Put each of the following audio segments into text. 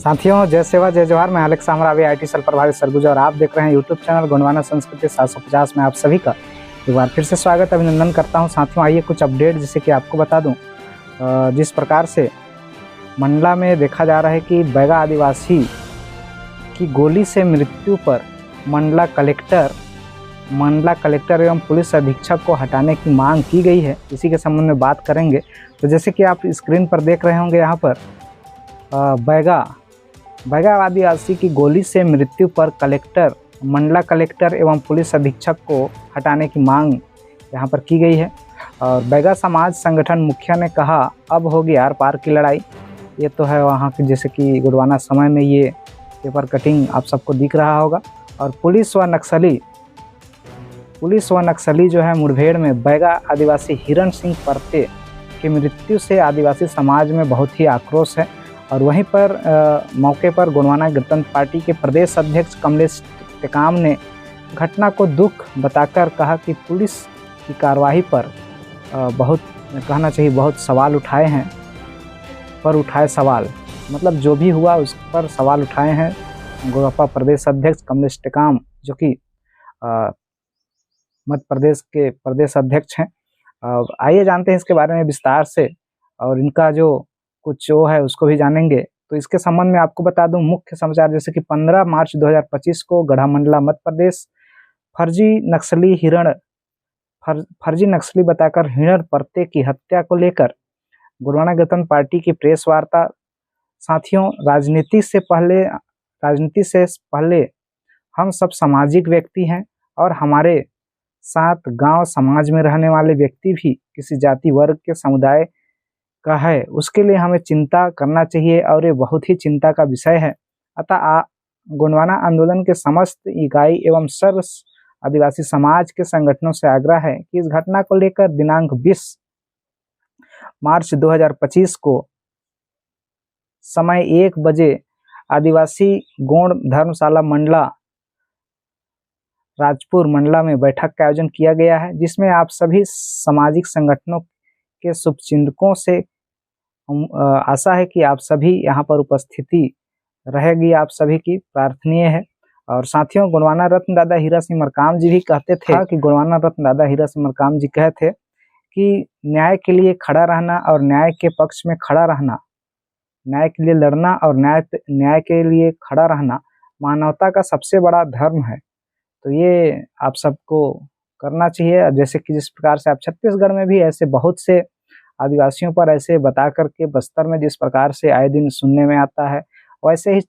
साथियों, जय सेवा जय जवाहर। मैं अलेक्स सामरावी, IT सेल प्रभारी सरगुजा, और आप देख रहे हैं यूट्यूब चैनल गोंडवाना संस्कृति 750 में आप सभी का एक बार फिर से स्वागत अभिनंदन करता हूं। साथियों, आइए कुछ अपडेट जिसे कि आपको बता दूं। जिस प्रकार से मंडला में देखा जा रहा है कि बैगा आदिवासी की गोली से मृत्यु पर मंडला कलेक्टर एवं पुलिस अधीक्षक को हटाने की मांग की गई है। इसी के संबंध में बात करेंगे। तो जैसे कि आप स्क्रीन पर देख रहे होंगे, यहाँ पर बैगा आदिवासी की गोली से मृत्यु पर मंडला कलेक्टर एवं पुलिस अधीक्षक को हटाने की मांग यहाँ पर की गई है। और बैगा समाज संगठन मुखिया ने कहा, अब होगी आर पार की लड़ाई। ये तो है वहाँ की, जैसे कि गोंडवाना समय में ये पेपर कटिंग आप सबको दिख रहा होगा। और पुलिस व नक्सली जो है मुठभेड़ में बैगा आदिवासी हिरण सिंह परते की मृत्यु से आदिवासी समाज में बहुत ही आक्रोश है। और वहीं पर मौके पर गोंडवाना गणतंत्र पार्टी के प्रदेश अध्यक्ष कमलेश टेकाम ने घटना को दुख बताकर कहा कि पुलिस की कार्रवाई पर बहुत सवाल उठाए हैं। मतलब जो भी हुआ उस पर सवाल उठाए हैं गोरपा प्रदेश अध्यक्ष कमलेश टेकाम, जो कि मध्य प्रदेश के प्रदेश अध्यक्ष हैं। आइए जानते हैं इसके बारे में विस्तार से, और इनका जो कुछ जो है उसको भी जानेंगे। तो इसके संबंध में आपको बता दूं मुख्य समाचार, जैसे कि 15 मार्च 2025 को गढ़ा मंडला मध्य प्रदेश फर्जी नक्सली बताकर हिरण परते की हत्या को लेकर गोंडवाना गणतंत्र पार्टी की प्रेस वार्ता। साथियों, राजनीति से पहले हम सब सामाजिक व्यक्ति हैं, और हमारे साथ गांव समाज में रहने वाले व्यक्ति भी किसी जाति वर्ग के समुदाय का है, उसके लिए हमें चिंता करना चाहिए, और ये बहुत ही चिंता का विषय है। अतः गोंडवाना आंदोलन के समस्त इकाई एवं सर्व आदिवासी समाज के संगठनों से आग्रह है कि इस घटना को लेकर दिनांक 20 मार्च 2025 को समय 1 बजे आदिवासी गोंड धर्मशाला मंडला राजपुर मंडला में बैठक का आयोजन किया गया है, जिसमें आप सभी सामाजिक संगठनों के शुभचिंतकों से आशा है कि आप सभी यहाँ पर उपस्थिति रहेगी, आप सभी की प्रार्थनीय है। और साथियों, गोंडवाना रत्न दादा हीरा सिंह मरकाम जी भी कहते थे कि गोंडवाना रत्न दादा हीरा सिंह मरकाम जी कहते थे कि न्याय के लिए खड़ा रहना और न्याय के पक्ष में खड़ा रहना, न्याय के लिए लड़ना और न्याय के लिए खड़ा रहना मानवता का सबसे बड़ा धर्म है। तो ये आप सबको करना चाहिए। जैसे कि जिस प्रकार से आप छत्तीसगढ़ में भी ऐसे बहुत से आदिवासियों पर ऐसे बता करके, बस्तर में जिस प्रकार से आए दिन सुनने में आता है, वैसे ही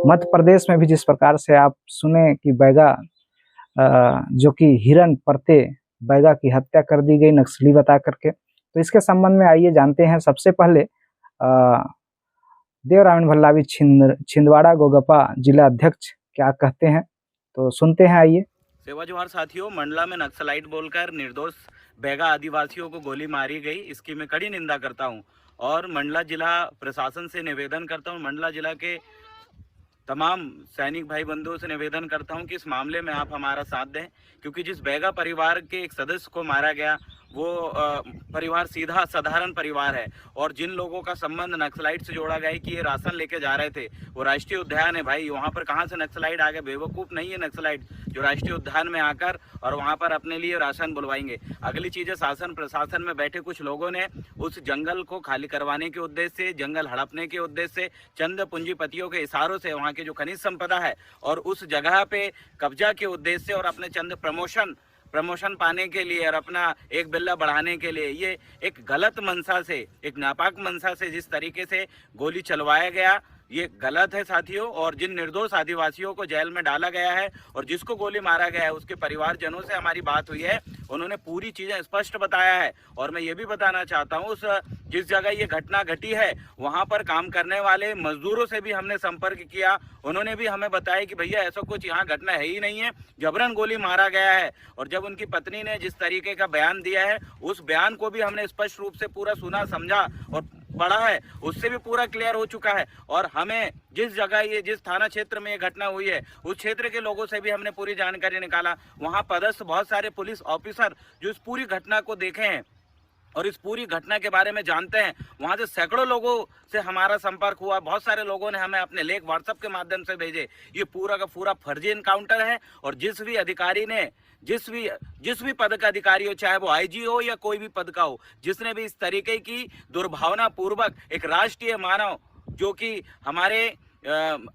मध्य प्रदेश में भी जिस प्रकार से आप सुने कि बैगा जो कि हिरण परते बैगा की हत्या कर दी गई नक्सली बता करके। तो इसके संबंध में आइए जानते हैं। सबसे पहले देवरावण भल्लावी छिंदवाड़ा गोगपा जिला अध्यक्ष क्या कहते हैं, तो सुनते हैं। आइए। सेवा जोहार साथियों, मंडला में नक्सलाइट बोलकर निर्दोष बैगा आदिवासियों को गोली मारी गई, इसकी मैं कड़ी निंदा करता हूं, और मंडला जिला प्रशासन से निवेदन करता हूं, मंडला जिला के तमाम सैनिक भाई बंधुओं से निवेदन करता हूं कि इस मामले में आप हमारा साथ दें, क्योंकि जिस बैगा परिवार के एक सदस्य को मारा गया वो परिवार सीधा साधारण परिवार है, और जिन लोगों का संबंध नक्सलाइट से जोड़ा गया है कि ये राशन लेके जा रहे थे, वो राष्ट्रीय उद्यान है भाई, वहाँ पर कहाँ से नक्सलाइट आ गए? बेवकूफ़ नहीं है नक्सलाइट जो राष्ट्रीय उद्यान में आकर और वहाँ पर अपने लिए राशन बुलवाएंगे। अगली चीज़ है, शासन प्रशासन में बैठे कुछ लोगों ने उस जंगल को खाली करवाने के उद्देश्य से, जंगल हड़पने के उद्देश्य से, चंद पूंजीपतियों के इशारों से वहाँ की जो खनिज संपदा है और उस जगह पे कब्जा के उद्देश्य से और अपने चंद प्रमोशन पाने के लिए और अपना एक बिल्ला बढ़ाने के लिए, ये एक गलत मंशा से, एक नापाक मंशा से जिस तरीके से गोली चलवाया गया, ये गलत है साथियों। और जिन निर्दोष आदिवासियों को जेल में डाला गया है और जिसको गोली मारा गया है, उसके परिवारजनों से हमारी बात हुई है, उन्होंने पूरी चीज़ें स्पष्ट बताया है। और मैं ये भी बताना चाहता हूँ, उस जिस जगह ये घटना घटी है वहाँ पर काम करने वाले मजदूरों से भी हमने संपर्क किया, उन्होंने भी हमें बताया कि भैया ऐसा कुछ यहाँ घटना है ही नहीं है, जबरन गोली मारा गया है। और जब उनकी पत्नी ने जिस तरीके का बयान दिया है, उस बयान को भी हमने स्पष्ट रूप से पूरा सुना, समझा और पड़ा है, उससे भी पूरा क्लियर हो चुका है। और हमें जिस थाना क्षेत्र में ये घटना हुई है, उस क्षेत्र के लोगों से भी हमने पूरी जानकारी निकाला। वहाँ पदस्थ बहुत सारे पुलिस ऑफिसर जो इस पूरी घटना को देखे हैं, और इस पूरी घटना के बारे में जानते हैं। वहाँ से सैकड़ों लोगों से हमारा संपर्क हुआ, बहुत सारे लोगों ने हमें अपने लेख व्हाट्सएप के माध्यम से भेजे। ये पूरा का पूरा फर्जी इनकाउंटर है और जिस भी अधिकारी ने जिस भी पद का अधिकारी हो, चाहे वो आईजी हो या कोई भी पद का हो, जिसने भी इस तरीके की दुर्भावना पूर्वक एक राष्ट्रीय मानव जो कि हमारे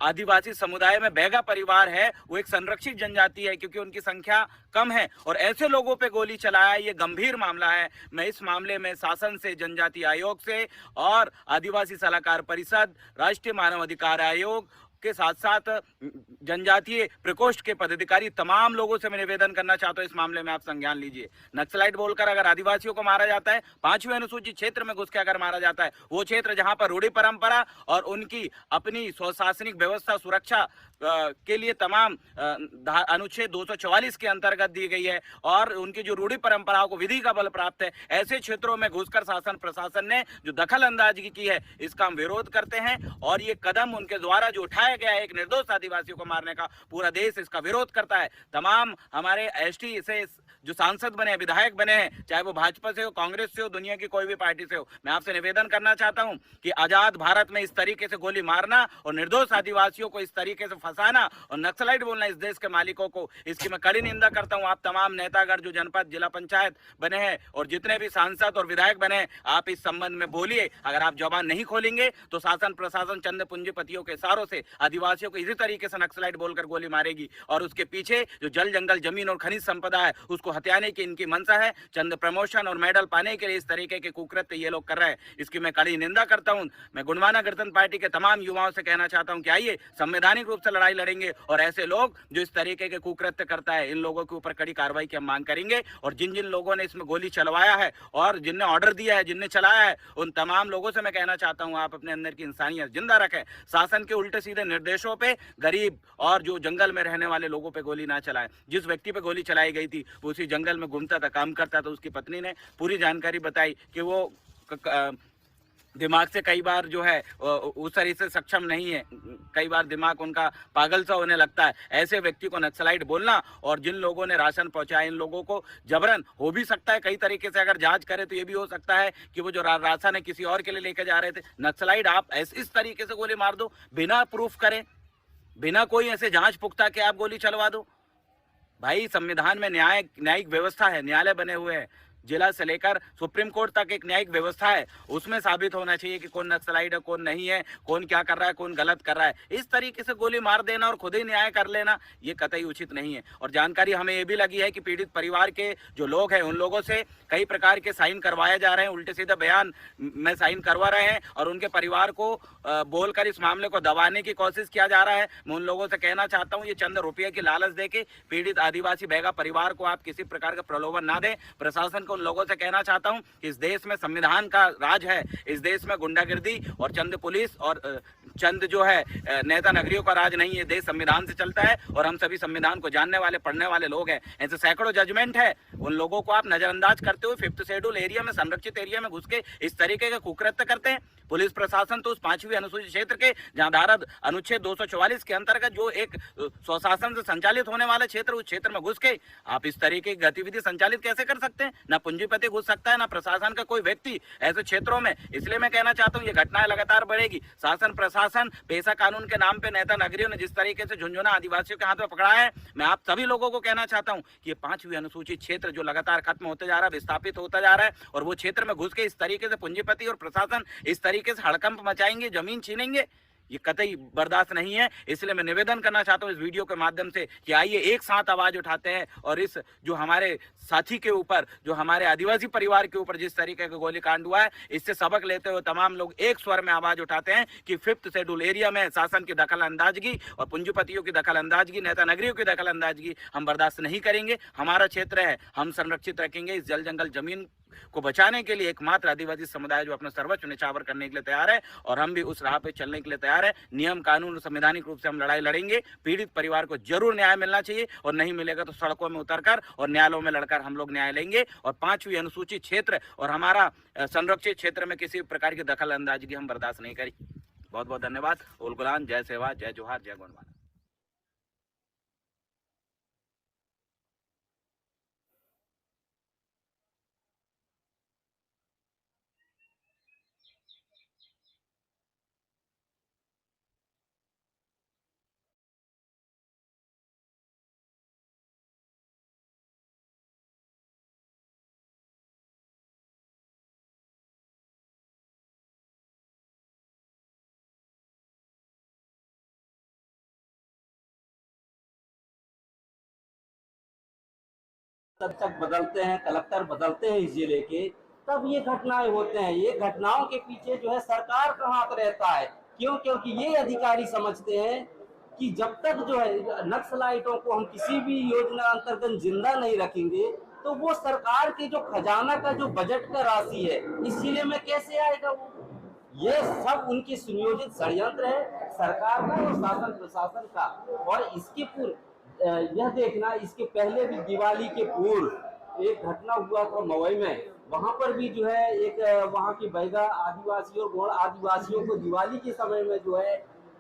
आदिवासी समुदाय में बैगा परिवार है, वो एक संरक्षित जनजाति है क्योंकि उनकी संख्या कम है, और ऐसे लोगों पे गोली चलाया, ये गंभीर मामला है। मैं इस मामले में शासन से, जनजाति आयोग से और आदिवासी सलाहकार परिषद, राष्ट्रीय मानव अधिकार आयोग के साथ साथ जनजातीय प्रकोष्ठ के पदाधिकारी, तमाम लोगों से मैं निवेदन करना चाहता हूं, इस मामले में आप संज्ञान लीजिए। नक्सलाइट बोलकर अगर आदिवासियों को मारा जाता है, 5वीं अनुसूचित क्षेत्र में घुस के अगर मारा जाता है, वो क्षेत्र जहां पर रूढ़ी परंपरा और उनकी अपनी स्वशासनिक व्यवस्था सुरक्षा के लिए तमाम अनुच्छेद 244 के अंतर्गत दी गई है और उनकी जो रूढ़ी परंपराओं को विधि का बल प्राप्त है, ऐसे क्षेत्रों में घुसकर शासन प्रशासन ने जो दखल अंदाजी की है, इसका हम विरोध करते हैं। और ये कदम उनके द्वारा जो उठाया गया है एक निर्दोष आदिवासियों को मारने का, पूरा देश इसका विरोध करता है। तमाम हमारे एसटी से जो सांसद बने, विधायक बने हैं, चाहे वो भाजपा से हो, कांग्रेस से हो, दुनिया की कोई भी पार्टी से हो, मैं आपसे निवेदन करना चाहता हूं कि आजाद भारत में इस तरीके से गोली मारना और निर्दोष आदिवासियों को इस तरीके से फंसाना और नक्सलाइट बोलना इस देश के मालिकों को, इसकी मैं कड़ी निंदा करता हूं। आप तमाम नेतागण जो जनपद, जिला पंचायत बने हैं और जितने भी सांसद और विधायक बने हैं, आप इस संबंध में बोलिए। अगर आप जबान नहीं खोलेंगे तो शासन प्रशासन चंद पूंजीपतियों के इशारों से आदिवासियों को इसी तरीके से नक्सलाइट बोलकर गोली मारेगी और उसके पीछे जो जल जंगल जमीन और खनिज संपदा है उसको हथियाने की इनकी मंशा है। चंद प्रमोशन और मेडल पाने के लिए इस तरीके के कुकृत्य ये लोग कर रहे हैं, इसकी मैं कड़ी निंदा करता हूं। मैं गुणवाना गणतंत्र पार्टी के तमाम युवाओं से कहना चाहता हूं कि आइए संवैधानिक रूप से लड़ाई लड़ेंगे और ऐसे लोग जो इस तरीके के कुकृत्य करता है, इन लोगों के ऊपर कड़ी कार्रवाई की हम मांग करेंगे। और जिन जिन लोगों ने इसमें गोली चलवाया है और जिनने ऑर्डर दिया है, जिनने चलाया है, उन तमाम लोगों से मैं कहना चाहता हूं आप अपने अंदर की इंसानियत जिंदा रखें। शासन के उल्टे सीधे निर्देशों पे गरीब और जो जंगल में रहने वाले लोगों पे गोली ना चलाएं। जिस व्यक्ति पे गोली चलाई गई थी वो उसी जंगल में घूमता था, काम करता था। उसकी पत्नी ने पूरी जानकारी बताई कि वो दिमाग से कई बार जो है उस तरह से सक्षम नहीं है, कई बार दिमाग उनका पागल सा होने लगता है। ऐसे व्यक्ति को नक्सलाइट बोलना और जिन लोगों ने राशन पहुंचाया, इन लोगों को जबरन हो भी सकता है कई तरीके से, अगर जांच करें तो ये भी हो सकता है कि वो जो राशन है किसी और के लिए लेके जा रहे थे। नक्सलाइट आप इस तरीके से गोली मार दो, बिना प्रूफ करें, बिना कोई ऐसे जांच पुख्ता के आप गोली चलवा दो। भाई संविधान में न्यायिक व्यवस्था है, न्यायालय बने हुए हैं, जिला से लेकर सुप्रीम कोर्ट तक एक न्यायिक व्यवस्था है, उसमें साबित होना चाहिए कि कौन नक्सलाइट है, कौन नहीं है, कौन क्या कर रहा है, कौन गलत कर रहा है। इस तरीके से गोली मार देना और खुद ही न्याय कर लेना ये कतई उचित नहीं है। और जानकारी हमें ये भी लगी है कि पीड़ित परिवार के जो लोग हैं उन लोगों से कई प्रकार के साइन करवाए जा रहे हैं, उल्टे सीधे बयान में साइन करवा रहे हैं और उनके परिवार को बोलकर इस मामले को दबाने की कोशिश किया जा रहा है। मैं उन लोगों से कहना चाहता हूँ, ये चंद रुपये की लालच देके पीड़ित आदिवासी बैगा परिवार को आप किसी प्रकार का प्रलोभन ना दें। प्रशासन को उन लोगों से कहना चाहता हूं कि इस देश में संविधान का राज है, इस देश में गुंडागिर्दी और चंद पुलिस और चंद जो है नेता नगरियों का राज नहीं है। देश संविधान से चलता है और हम सभी संविधान को जानने वाले, पढ़ने वाले लोग हैं। ऐसे सैकड़ों जजमेंट है, उन लोगों को आप नजरअंदाज करते हुए 5th शेड्यूल एरिया में, संरक्षित एरिया में घुस के इस तरीके के कुकृत्य करते हैं। पुलिस प्रशासन तो उस 5वीं अनुसूचित क्षेत्र के जहां धारा अनुच्छेद 244 के अंतर्गत जो एक स्वशासन से संचालित होने वाला क्षेत्र, उस क्षेत्र में घुस के आप इस तरीके की गतिविधि संचालित कैसे कर सकते हैं? ना पूंजीपति घुस सकता है, ना प्रशासन का कोई व्यक्ति ऐसे क्षेत्रों में। इसलिए मैं कहना चाहता हूं ये घटनाएं लगातार बढ़ेगी। शासन प्रशासन पेशा कानून के नाम पे नेता नगरियों ने जिस तरीके से झुंझुना आदिवासियों के हाथ में पकड़ा है, मैं आप सभी लोगों को कहना चाहता हूं कि ये 5वीं अनुसूचित क्षेत्र जो लगातार खत्म होते जा रहा है, विस्थापित होता जा रहा है, और वो क्षेत्र में घुस के इस तरीके से पूंजीपति और प्रशासन इस तरीके से हड़कंप मचाएंगे, जमीन छीनेंगे, ये कतई बर्दाश्त नहीं है। इसलिए मैं निवेदन करना चाहता हूं इस वीडियो के माध्यम से कि आइए एक साथ आवाज उठाते हैं और इस जो हमारे साथी के ऊपर, जो हमारे आदिवासी परिवार के ऊपर जिस तरीके का गोलीकांड हुआ है, इससे सबक लेते हुए तमाम लोग एक स्वर में आवाज उठाते हैं कि 5th शेड्यूल एरिया में शासन की दखल अंदाजगी और पूंजीपतियों की दखल अंदाजगी, नेता नगरियों की दखल अंदाजगी हम बर्दाश्त नहीं करेंगे। हमारा क्षेत्र है, हम संरक्षित रखेंगे। इस जल जंगल जमीन को बचाने के लिए एकमात्र आदिवासी समुदाय जो अपना सर्वोच्च निछावर करने के लिए तैयार है और हम भी उस राह पे चलने के लिए तैयार है। नियम कानून और संवैधानिक रूप से हम लड़ाई लड़ेंगे। पीड़ित परिवार को जरूर न्याय मिलना चाहिए और नहीं मिलेगा तो सड़कों में उतरकर और न्यायालयों में लड़कर हम लोग न्याय लेंगे। और 5वीं अनुसूचित क्षेत्र और हमारा संरक्षित क्षेत्र में किसी प्रकार की दखल अंदाजगी हम बर्दाश्त नहीं करेंगे। बहुत बहुत धन्यवाद। उल गुलान, जय सेवा, जय जोहार, जय गुणवाना। तक बदलते हैं, कलेक्टर बदलते हैं इस जिले के, तब ये घटनाएं होते हैं। ये घटनाओं के पीछे जो है सरकार का हाथ रहता है। क्यों? क्योंकि ये अधिकारी समझते हैं कि जब तक जो है नक्सलाइटों को हम किसी भी योजना अंतर्गत जिंदा नहीं रखेंगे तो वो सरकार के जो खजाना का जो बजट का राशि है इस जिले में कैसे आएगा। वो ये सब उनकी सुनियोजित षड्यंत्र है सरकार का और शासन प्रशासन का। और इसके पूर्व यह देखना, इसके पहले भी दिवाली के पूर्व एक घटना हुआ था मवई में। वहां पर भी जो है एक वहां की बैगा आदिवासी और गौड़ आदिवासियों को दिवाली के समय में जो है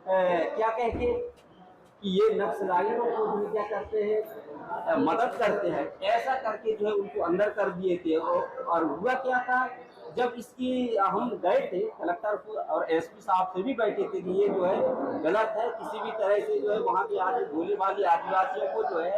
क्या कह के कि ये नक्सलियों को भी क्या करते हैं, मदद करते हैं, ऐसा करके जो है उनको अंदर कर दिए थे। और हुआ क्या था, जब इसकी हम गए थे कलेक्टर और एसपी साहब से भी बैठे थे कि ये जो है गलत है, किसी भी तरह से जो है वहाँ के आज भोले वाली आदिवासियों को जो है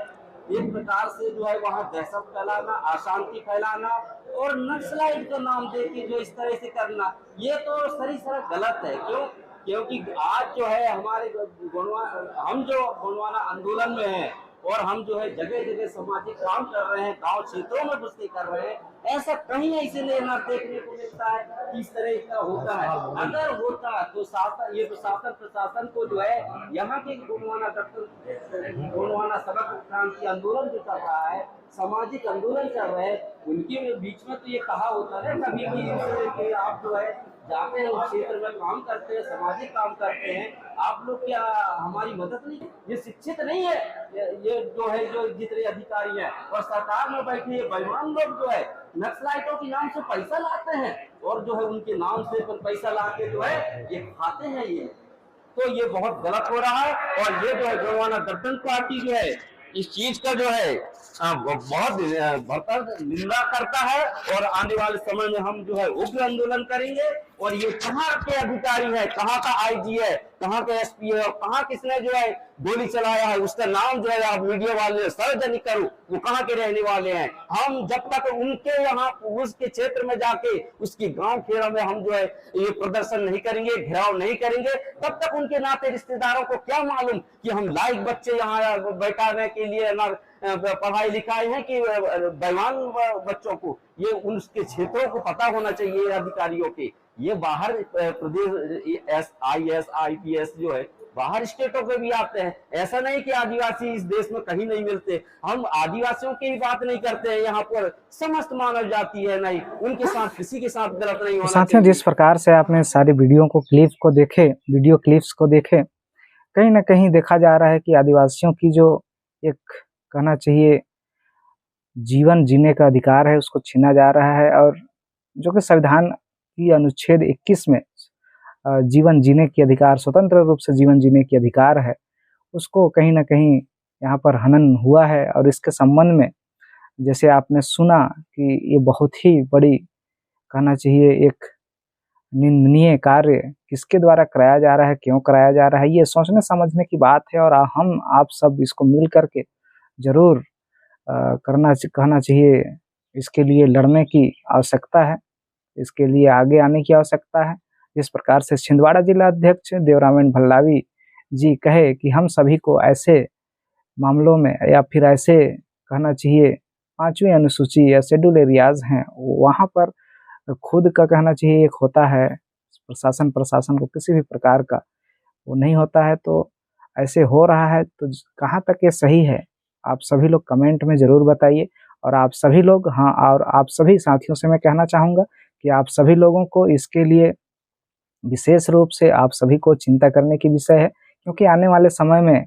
एक प्रकार से जो है वहाँ दहशत फैलाना, अशांति फैलाना और नक्सलाइट का नाम दे के जो इस तरह से करना, ये तो सरासर गलत है। क्यों? क्योंकि आज जो है हमारे हम जो गोंडवाना आंदोलन में हैं और हम जो है जगह जगह सामाजिक काम कर रहे हैं, गांव क्षेत्रों में घुस के कर रहे हैं, ऐसा कहीं ऐसे लेना देखने को मिलता है कि इस तरह का होता है। अगर होता तो शासन, ये तो शासन प्रशासन को जो है यहाँ के गोंडवाना सड़क क्रांति आंदोलन जो चल रहा है, सामाजिक आंदोलन चल रहे हैं, उनके बीच में तो ये कहा होता है कभी भी आप जो है जाते हैं उस क्षेत्र में काम करते हैं, सामाजिक काम करते हैं, आप लोग क्या हमारी मदद नहीं? ये शिक्षित नहीं है, ये जो है जो जितने अधिकारी हैं और सरकार में बैठे ये बेईमान लोग जो है नक्सलाइटों के नाम से पैसा लाते हैं और जो है उनके नाम से पैसा ला के जो है ये खाते हैं। ये तो ये बहुत गलत हो रहा है। और ये जो है गोंडवाना गठबंधन पार्टी जो है इस चीज का जो है बहुत भरपूर निंदा करता है और आने वाले समय में हम जो है उग्र आंदोलन करेंगे। और ये कहाँ के अधिकारी है, कहाँ का आईजी है, कहाँ का एसपी है और कहाँ किसने जो है गोली चलाया है, उसका नाम जो है आप मीडिया वाले सार्वजनिक करो, वो कहाँ के रहने वाले हैं। हम जब तक उनके यहाँ उसके क्षेत्र में जाके उसकी गांव खेड़ा में हम जो है ये प्रदर्शन नहीं करेंगे, घेराव नहीं करेंगे, तब तक उनके नाते रिश्तेदारों को क्या मालूम कि हम लायक बच्चे यहाँ बैठाने के लिए पढ़ाई लिखाई है कि बेईमान बच्चों को। ये उनके क्षेत्रों को पता होना चाहिए अधिकारियों के। ये बाहर प्रदेश IAS IPS जो है बाहर स्टेटों के भी आते हैं। ऐसा नहीं कि आदिवासी इस देश में कहीं नहीं मिलते। हम आदिवासियों की बात नहीं करते हैं, यहाँ पर समस्त मानव जाति है, नहीं उनके साथ किसी के साथ गलत नहीं होना। साथियों, जिस प्रकार से आपने सारी वीडियो क्लिप्स को देखे, कहीं ना कहीं देखा जा रहा है कि आदिवासियों की जो एक कहना चाहिए जीवन जीने का अधिकार है उसको छीना जा रहा है। और जो कि संविधान की अनुच्छेद 21 में जीवन जीने की अधिकार, स्वतंत्र रूप से जीवन जीने की अधिकार है, उसको कहीं ना कहीं यहाँ पर हनन हुआ है। और इसके संबंध में जैसे आपने सुना कि ये बहुत ही बड़ी कहना चाहिए एक निंदनीय कार्य किसके द्वारा कराया जा रहा है, क्यों कराया जा रहा है, ये सोचने समझने की बात है। और हम आप सब इसको मिल करके जरूर कहना चाहिए, इसके लिए लड़ने की आवश्यकता है, इसके लिए आगे आने की आवश्यकता है। जिस प्रकार से छिंदवाड़ा जिला अध्यक्ष देवरामेन भल्लावी जी कहे कि हम सभी को ऐसे मामलों में या फिर ऐसे कहना चाहिए 5वीं अनुसूची या शेड्यूल एरियाज हैं, वहाँ पर खुद का कहना चाहिए एक होता है, प्रशासन को किसी भी प्रकार का वो नहीं होता है। तो ऐसे हो रहा है तो कहाँ तक ये सही है, आप सभी लोग कमेंट में ज़रूर बताइए। और आप सभी लोग और आप सभी साथियों से मैं कहना चाहूँगा कि आप सभी लोगों को इसके लिए विशेष रूप से आप सभी को चिंता करने की विषय है, क्योंकि आने वाले समय में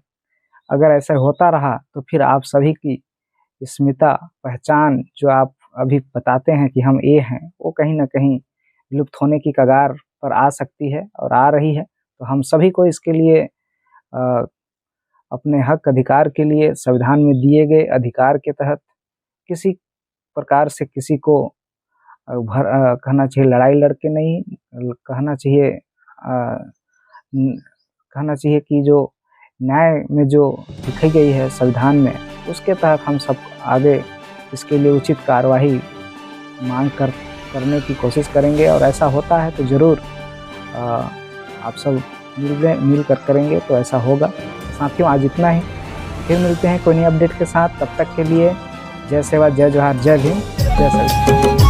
अगर ऐसा होता रहा तो फिर आप सभी की अस्मिता, पहचान जो आप अभी बताते हैं कि हम ये हैं, वो कहीं ना कहीं लुप्त होने की कगार पर आ सकती है और आ रही है। तो हम सभी को इसके लिए अपने हक अधिकार के लिए संविधान में दिए गए अधिकार के तहत किसी प्रकार से किसी को कहना चाहिए लड़ाई लड़के नहीं, कहना चाहिए कि जो न्याय में जो लिखी गई है संविधान में, उसके तहत हम सब आगे इसके लिए उचित कार्यवाही मांग करने की कोशिश करेंगे। और ऐसा होता है तो ज़रूर आप सब मिल कर करेंगे तो ऐसा होगा। साथियों, आज इतना ही, फिर मिलते हैं कोई नई अपडेट के साथ। तब तक के लिए जय सेवा, जय जोहार, जय भीम, जय सर।